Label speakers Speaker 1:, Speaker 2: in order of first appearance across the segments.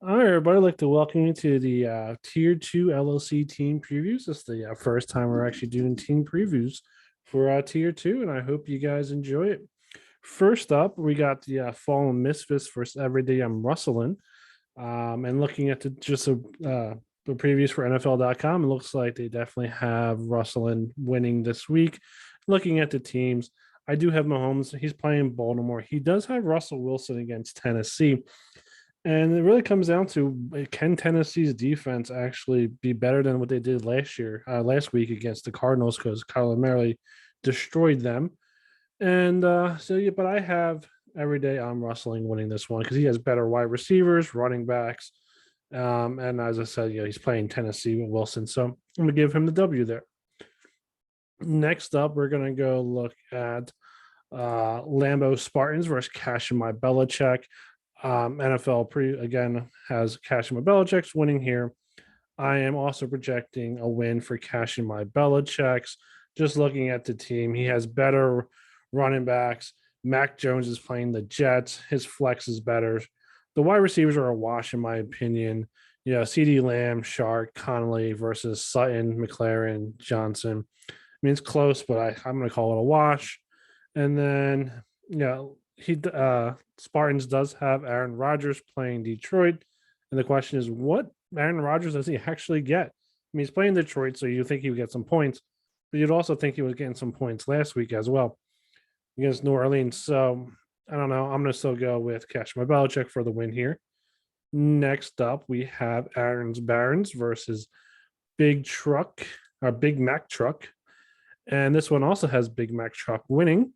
Speaker 1: All right, everybody. I'd like to welcome you to the Tier 2 LOC team previews. This is the first time we're actually doing team previews for Tier 2, and I hope you guys enjoy it. First up, we got the Fallen Misfits versus Everyday I'm Rustling. And looking at the previews for NFL.com, it looks like they definitely have Rustling winning this week. Looking at the teams, I do have Mahomes. He's playing Baltimore. He does have Russell Wilson against Tennessee. And it really comes down to can Tennessee's defense actually be better than what they did last week against the Cardinals because Kyler Murray destroyed them. And yeah, but I have every day I'm Rustling winning this one because he has better wide receivers, running backs. And as I said, he's playing Tennessee with Wilson. So I'm going to give him the W there. Next up, we're going to go look at Lambeau Spartans versus Cash and My Belichick. NFL again has Cash and My Belichick's winning here. I am also projecting a win for Cash and My Belichick's. Just looking at the team, he has better running backs. Mac Jones is playing the Jets. His flex is better. The wide receivers are a wash, in my opinion. CeeDee Lamb, Shark, Connolly versus Sutton, McLaren, Johnson. I mean, it's close, but I'm going to call it a wash. And then, Spartans does have Aaron Rodgers playing Detroit. And the question is, what Aaron Rodgers does he actually get? I mean, he's playing Detroit, so you think he would get some points, but you'd also think he was getting some points last week as well against New Orleans. So I don't know. I'm going to still go with Cash My Belichick for the win here. Next up, we have Aaron's Barons versus Big Mac Truck. And this one also has Big Mac Truck winning.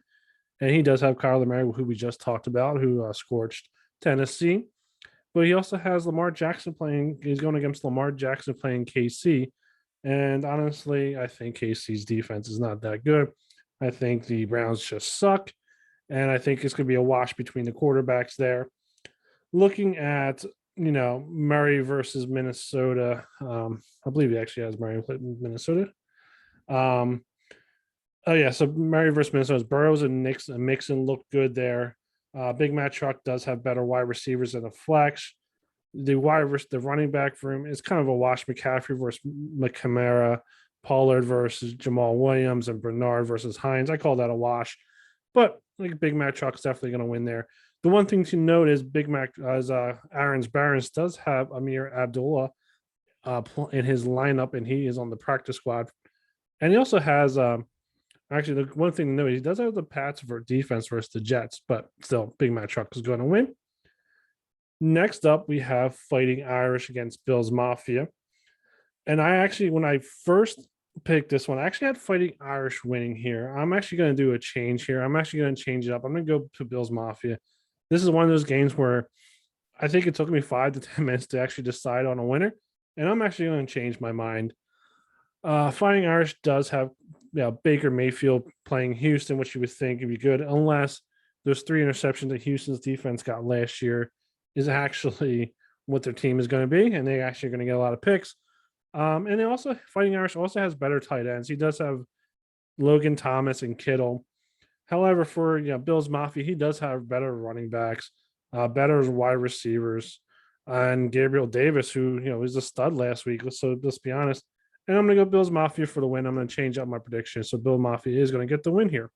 Speaker 1: And he does have Kyler Murray, who we just talked about, who scorched Tennessee. But he also has Lamar Jackson playing. He's going against Lamar Jackson playing KC. And honestly, I think KC's defense is not that good. I think the Browns just suck. And I think it's going to be a wash between the quarterbacks there. Looking at, Murray versus Minnesota. I believe he actually has Murray in Minnesota. So Murray versus Minnesota. Burrows and Mixon look good there. Big Matt Truck does have better wide receivers than a flex. The running back room is kind of a wash. McCaffrey versus McCamara, Pollard versus Jamal Williams, and Bernard versus Hines. I call that a wash, but Big Mac Truck's definitely going to win there. The one thing to note is Big Mac, as Aaron's Barons does have Amir Abdullah in his lineup, and he is on the practice squad. And he also has actually the one thing to note, he does have the Pats for defense versus the Jets, but still, Big Mac Truck is going to win. Next up, we have Fighting Irish against Bills Mafia. And when I first picked this one, I actually had Fighting Irish winning here. I'm actually going to do a change here. I'm actually going to change it up. I'm going to go to Bills Mafia. This is one of those games where I think it took me 5 to 10 minutes to actually decide on a winner. And I'm actually going to change my mind. Fighting Irish does have Baker Mayfield playing Houston, which you would think would be good, unless those 3 interceptions that Houston's defense got last year is actually what their team is going to be, and they actually are going to get a lot of picks. And also, Fighting Irish also has better tight ends. He does have Logan Thomas and Kittle. However, for Bills Mafia, he does have better running backs, better wide receivers, and Gabriel Davis, who was a stud last week. So let's be honest. And I'm going to go Bills Mafia for the win. I'm going to change up my prediction. So Bill Mafia is going to get the win here.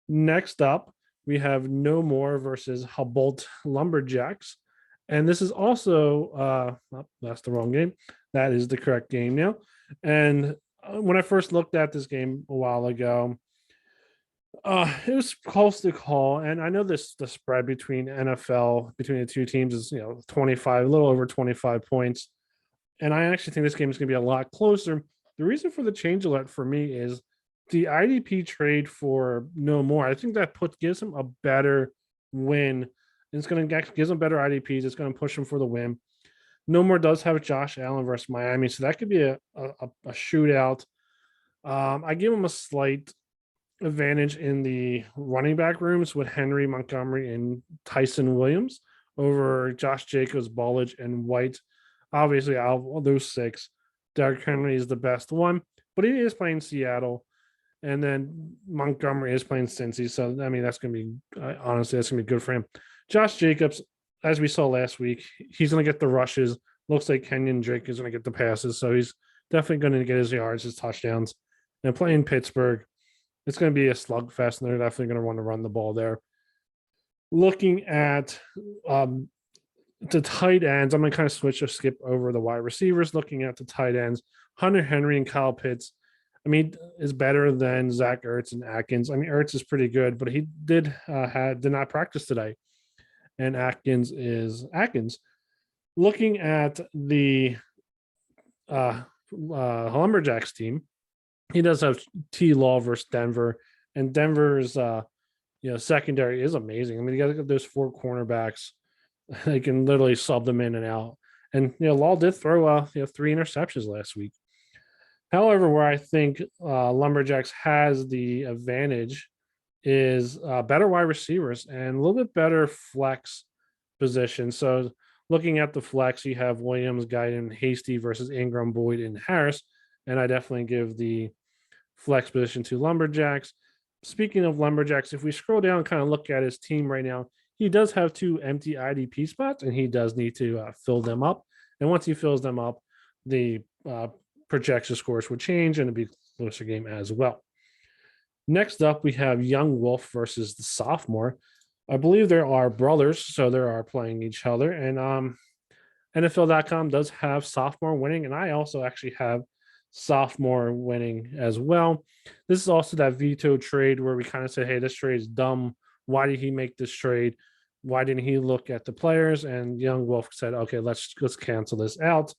Speaker 1: Next up, we have No More versus Humboldt Lumberjacks. And this is also, that's the wrong game. That is the correct game now. And when I first looked at this game a while ago, it was close to call. And I know the spread between the two teams is, 25, a little over 25 points. And I actually think this game is going to be a lot closer. The reason for the change alert for me is the IDP trade for No More. I think that gives him a better win. It's going to give him better IDPs. It's going to push him for the win. No More does have Josh Allen versus Miami, so that could be a shootout. I give him a slight advantage in the running back rooms with Henry, Montgomery, and Tyson Williams over Josh Jacobs, Ballage, and White. Obviously, out of those 6, Derrick Henry is the best one, but he is playing Seattle. And then Montgomery is playing Cincy. So, I mean, that's going to be, honestly, that's going to be good for him. Josh Jacobs, as we saw last week, he's going to get the rushes. Looks like Kenyon Drake is going to get the passes, so he's definitely going to get his yards, his touchdowns. And playing Pittsburgh, it's going to be a slugfest, and they're definitely going to want to run the ball there. Looking at the tight ends, I'm going to kind of switch or skip over the wide receivers. Looking at the tight ends, Hunter Henry and Kyle Pitts, I mean, is better than Zach Ertz and Atkins. I mean, Ertz is pretty good, but he did not practice today, and Atkins is Atkins. Looking at the Lumberjacks team, he does have T. Law versus Denver, and Denver's secondary is amazing. I mean, you got to get those 4 cornerbacks; they can literally sub them in and out. And Law did throw 3 interceptions last week. However, where I think Lumberjacks has the advantage is better wide receivers and a little bit better flex position. So looking at the flex, you have Williams, Guyton, Hasty versus Ingram, Boyd, and Harris. And I definitely give the flex position to Lumberjacks. Speaking of Lumberjacks, if we scroll down and kind of look at his team right now, he does have 2 empty IDP spots, and he does need to fill them up. And once he fills them up, the projection scores would change, and it'd be a closer game as well. Next up, we have Young Wolf versus the sophomore. I believe there are brothers, so they are playing each other. And NFL.com does have sophomore winning, and I also actually have sophomore winning as well. This is also that veto trade where we kind of say, hey, this trade is dumb. Why did he make this trade? Why didn't he look at the players? And Young Wolf said, okay, let's cancel this out.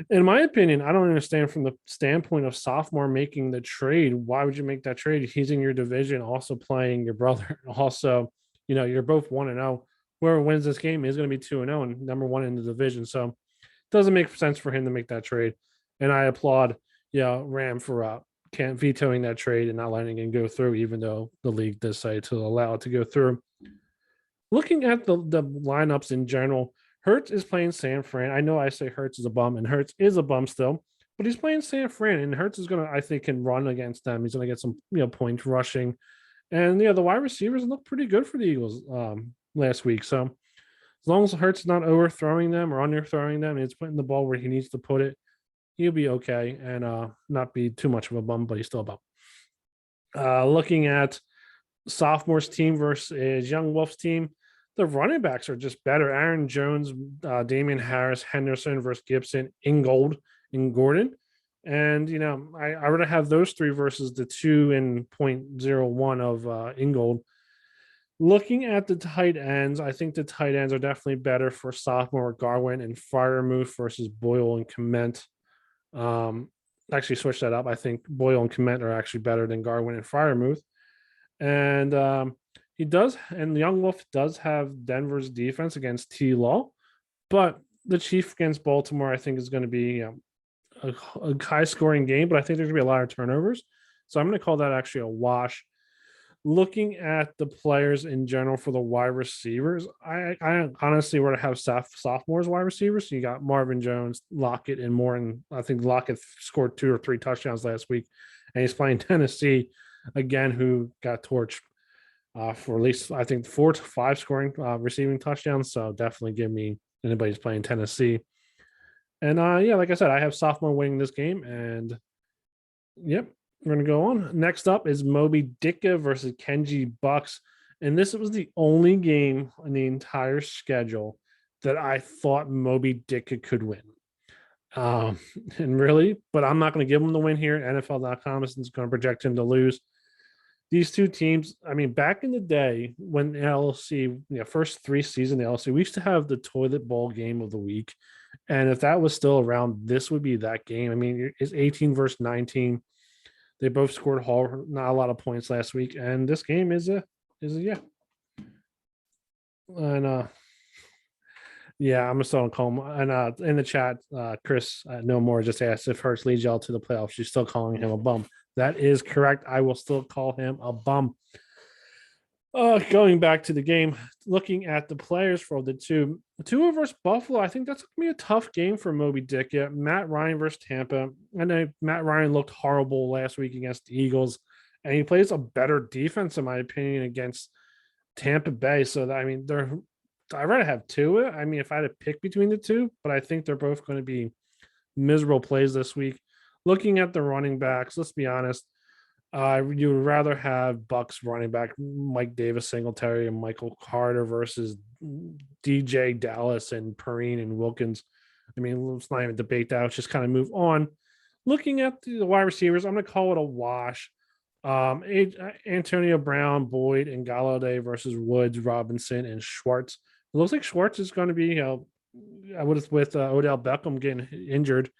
Speaker 1: In my opinion, I don't understand from the standpoint of sophomore making the trade. Why would you make that trade? He's in your division, also playing your brother. Also, you're both 1-0. Whoever wins this game is going to be 2-0 and number 1 in the division. So it doesn't make sense for him to make that trade. And I applaud, Ram for vetoing that trade and not letting it go through, even though the league decided to allow it to go through. Looking at the lineups in general, Hurts is playing San Fran. I know I say Hurts is a bum, and Hurts is a bum still, but he's playing San Fran, and Hurts is going to, I think, can run against them. He's going to get some, points rushing. And, the wide receivers look pretty good for the Eagles last week. So as long as Hurts is not overthrowing them or underthrowing them, and he's putting the ball where he needs to put it, he'll be okay and not be too much of a bum, but he's still a bum. Looking at sophomore's team versus Young Wolf's team, the running backs are just better. Aaron Jones, Damian Harris, Henderson versus Gibson, Ingold, and Gordon. And, I would have those 3 versus the 2 and 0.01 of Ingold. Looking at the tight ends, I think the tight ends are definitely better for sophomore Garwin and Freiermuth versus Boyle and Clement. Actually switch that up. I think Boyle and Clement are actually better than Garwin and Freiermuth. And Young Wolf does have Denver's defense against T. Law, but the Chiefs against Baltimore, I think, is going to be a high scoring game, but I think there's going to be a lot of turnovers. So I'm going to call that actually a wash. Looking at the players in general for the wide receivers, I honestly would have sophomores wide receivers. So you got Marvin Jones, Lockett, and more. And I think Lockett scored 2 or 3 touchdowns last week, and he's playing Tennessee again, who got torched for at least, I think, 4 to 5 scoring receiving touchdowns. So definitely give me anybody who's playing Tennessee. And like I said, I have sophomore winning this game, and yep. We're going to go on. Next up is Moby Ditka versus Kenji Bucks. And this was the only game in the entire schedule that I thought Moby Ditka could win. And really, but I'm not going to give him the win here. NFL.com is going to project him to lose. These 2 teams, I mean, back in the day when the LOC, first 3 seasons of the LOC, we used to have the toilet bowl game of the week. And if that was still around, this would be that game. I mean, it's 18 versus 19. They both scored not a lot of points last week, and this game is a yeah. And I'm still calling. And in the chat, Chris No More just asked if Hurts leads y'all to the playoffs. She's still calling him a bum. That is correct. I will still call him a bum. Going back to the game, looking at the players for the Tua versus Buffalo, I think that's going to be a tough game for Moby Dick. Yeah, Matt Ryan versus Tampa. I know Matt Ryan looked horrible last week against the Eagles, and he plays a better defense, in my opinion, against Tampa Bay. So, I'd rather have two. I mean, if I had to pick between the two, but I think they're both going to be miserable plays this week. Looking at the running backs, let's be honest. You would rather have Bucks running back Mike Davis, Singletary, and Michael Carter versus DJ Dallas and Perrine and Wilkins. I mean, let's not even debate that. Let's just kind of move on. Looking at the wide receivers, I'm going to call it a wash. Antonio Brown, Boyd, and Galladay versus Woods, Robinson, and Schwartz. It looks like Schwartz is going to be, with Odell Beckham getting injured,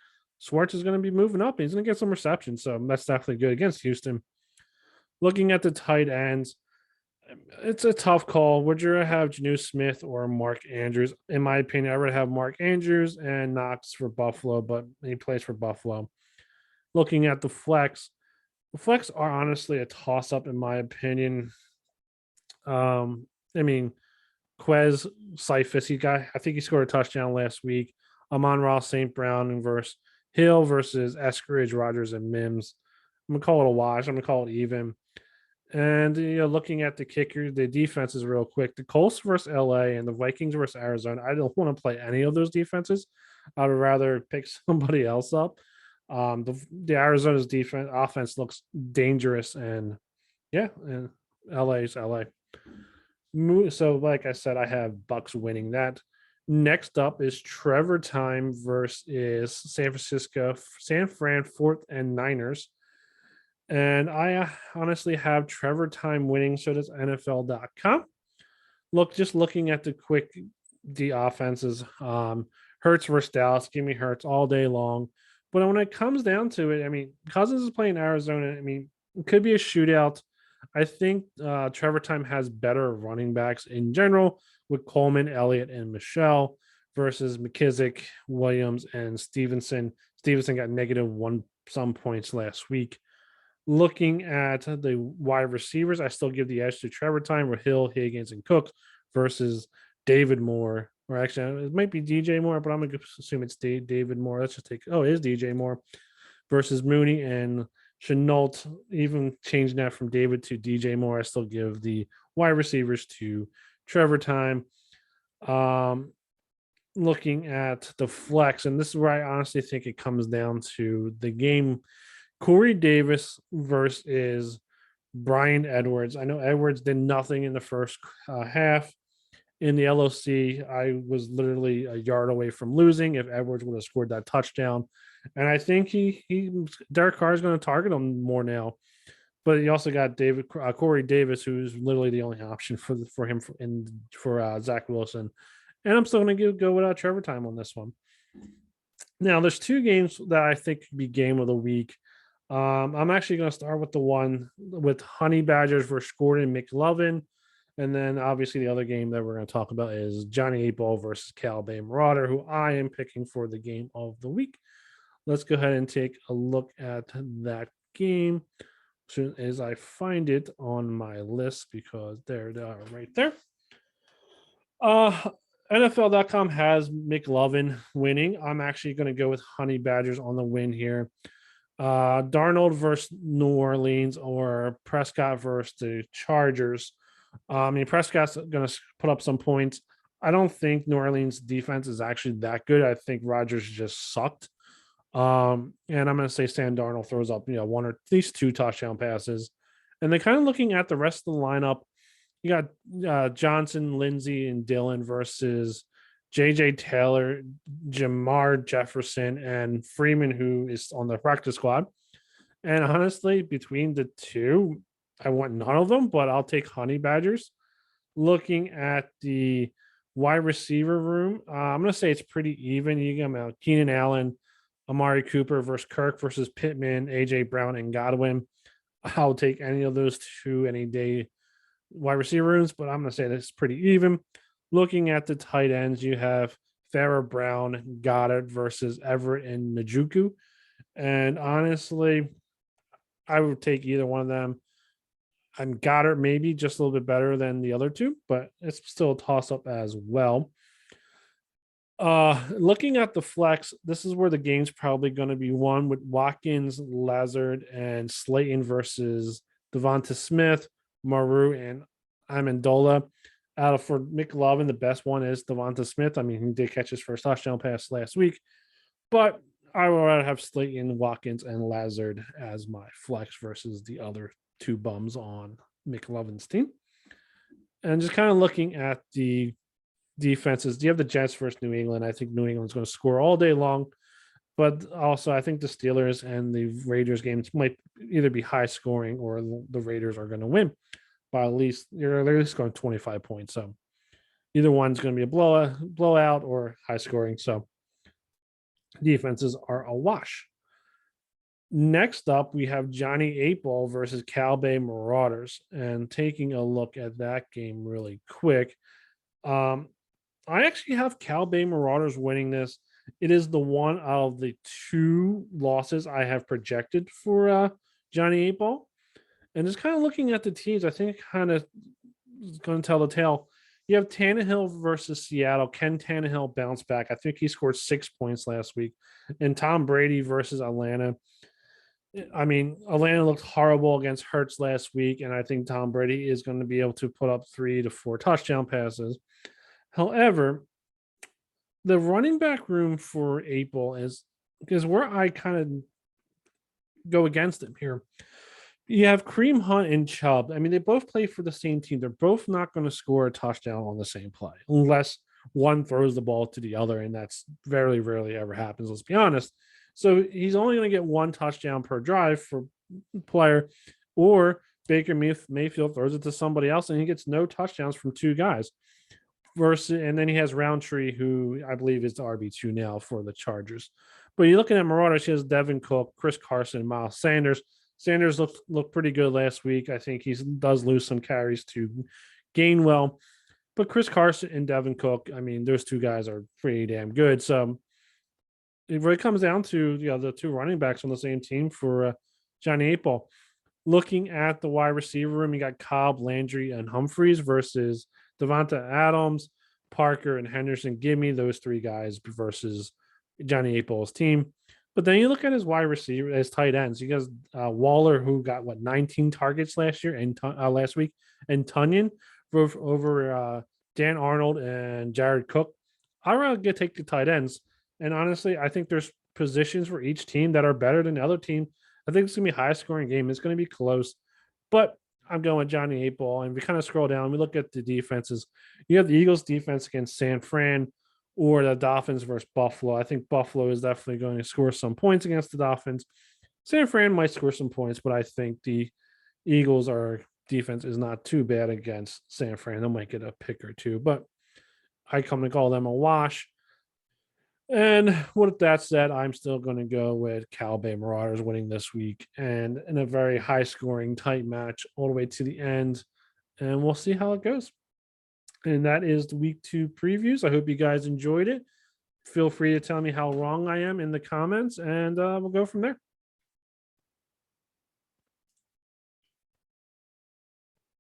Speaker 1: Schwartz is going to be moving up. He's going to get some receptions, so that's definitely good against Houston. Looking at the tight ends, it's a tough call. Would you have Geno Smith or Mark Andrews? In my opinion, I would have Mark Andrews and Knox for Buffalo, but he plays for Buffalo. Looking at the flex are honestly a toss-up in my opinion. I mean, Quez Cyphus, I think he scored a touchdown last week. Amon-Ra St. Brown versus Hill versus Eskridge, Rogers, and Mims. I'm gonna call it a wash. I'm gonna call it even. And looking at the kicker, the defenses real quick. The Colts versus LA and the Vikings versus Arizona. I don't want to play any of those defenses. I'd rather pick somebody else up. The Arizona's defense offense looks dangerous, and and LA's LA. So, like I said, I have Bucks winning that. Next up is Trevor Time versus San Fran 4th and Niners. And I honestly have Trevor Time winning. So does NFL.com. Looking at the offenses, Hurts versus Dallas. Give me Hurts all day long. But when it comes down to it, I mean, Cousins is playing Arizona. I mean, it could be a shootout. I think Trevor Time has better running backs in general with Coleman, Elliott, and Michelle versus McKissick, Williams, and Stevenson. Stevenson got -1 some points last week. Looking at the wide receivers, I still give the edge to Trevor Time with Hill, Higgins, and Cook versus David Moore. Or actually, it might be DJ Moore, but I'm going to assume it's David Moore. Let's just take, it is DJ Moore versus Mooney and Chenault. Even changing that from David to DJ Moore, I still give the wide receivers to Trevor Time. Looking at the flex, and this is where I honestly think it comes down to the game. Corey Davis versus Brian Edwards. I know Edwards did nothing in the first half. In the LOC, I was literally a yard away from losing if Edwards would have scored that touchdown. And I think Derek Carr is going to target him more now. But he also got Corey Davis, who's literally the only option for him for Zach Wilson. And I'm still going to go without Trevor Time on this one. Now, there's two games that I think could be game of the week. I'm actually going to start with the one with Honey Badgers versus Gordon McLovin. And then obviously the other game that we're going to talk about is Johnny 8-Ball versus Cal Bay Marauder, who I am picking for the game of the week. Let's go ahead and take a look at that game as soon as I find it on my list, because there they are right there. NFL.com has McLovin winning. I'm actually going to go with Honey Badgers on the win here. Darnold versus New Orleans or Prescott versus the Chargers. I mean, Prescott's going to put up some points. I don't think New Orleans defense is actually that good. I think Rodgers just sucked. And I'm going to say Sam Darnold throws up, one or at least two touchdown passes. And then kind of looking at the rest of the lineup, you got Johnson, Lindsey, and Dillon versus JJ Taylor, Jamar Jefferson, and Freeman, who is on the practice squad. And honestly, between the two, I want none of them, but I'll take Honey Badgers. Looking at the wide receiver room, I'm going to say it's pretty even. You got Keenan Allen, Amari Cooper versus Kirk versus Pittman, AJ Brown, and Godwin. I'll take any of those two any day wide receiver rooms, but I'm going to say this is pretty even. Looking at the tight ends, you have Farrah Brown, Goddard versus Everett and Njoku. And honestly, I would take either one of them. And Goddard maybe just a little bit better than the other two, but it's still a toss-up as well. Looking at the flex, this is where the game's probably going to be won with Watkins, Lazard, and Slayton versus Devonta Smith, Maru, and Amendola. Out of for McLovin, the best one is Devonta Smith. I mean, he did catch his first touchdown pass last week, but I would rather have Slayton, Watkins, and Lazard as my flex versus the other two bums on McLovin's team. And just kind of looking at the defenses, do you have the Jets versus New England? I think New England's going to score all day long, but also I think the Steelers and the Raiders games might either be high scoring or the Raiders are going to win by at least you're at least going 25 points. So either one's going to be a blowout or high scoring. So defenses are a wash. Next up, we have Johnny 8-Ball versus Cal Bay Marauders. And taking a look at that game really quick, I actually have Cal Bay Marauders winning this. It is the one out of the two losses I have projected for Johnny 8-Ball. And just kind of looking at the teams, I think kind of is going to tell the tale. You have Tannehill versus Seattle. Can Tannehill bounce back? I think he scored 6 points last week. And Tom Brady versus Atlanta. I mean, Atlanta looked horrible against Hurts last week, and I think Tom Brady is going to be able to put up 3 to 4 touchdown passes. However, the running back room for 8-Ball is where I kind of go against him here. You have Kareem Hunt and Chubb. I mean, they both play for the same team. They're both not going to score a touchdown on the same play unless one throws the ball to the other, and that's very rarely ever happens, let's be honest. So he's only going to get 1 touchdown per drive for player, or Baker Mayfield throws it to somebody else and he gets no touchdowns from 2 guys. And then he has Roundtree, who I believe is the RB2 now for the Chargers. But you're looking at Marauders, he has Devin Cook, Chris Carson, Miles Sanders. Sanders looked pretty good last week. I think he does lose some carries to Gainwell. But Chris Carson and Devin Cook, I mean, those 2 guys are pretty damn good. So it really comes down to the 2 running backs on the same team for Johnny 8-Ball. Looking at the wide receiver room, you got Cobb, Landry, and Humphreys versus Devonta Adams, Parker, and Henderson. Give me those 3 guys versus Johnny 8-Ball's team. But then you look at his wide receiver, his tight ends. You got Waller, who got 19 targets last year and last week, and Tunyon over Dan Arnold and Jared Cook. I'd rather take the tight ends. And honestly, I think there's positions for each team that are better than the other team. I think it's going to be a high scoring game. It's going to be close, but I'm going Johnny 8-Ball. And we kind of scroll down. We look at the defenses. You have the Eagles defense against San Fran or the Dolphins versus Buffalo. I think Buffalo is definitely going to score some points against the Dolphins. San Fran might score some points, but I think the Eagles' defense is not too bad against San Fran. They might get a pick or 2, but I come to call them a wash. And with that said, I'm still going to go with Cal Bay Marauders winning this week and in a very high scoring, tight match all the way to the end. And we'll see how it goes. And that is the week 2 previews. I hope you guys enjoyed it. Feel free to tell me how wrong I am in the comments, and we'll go from there.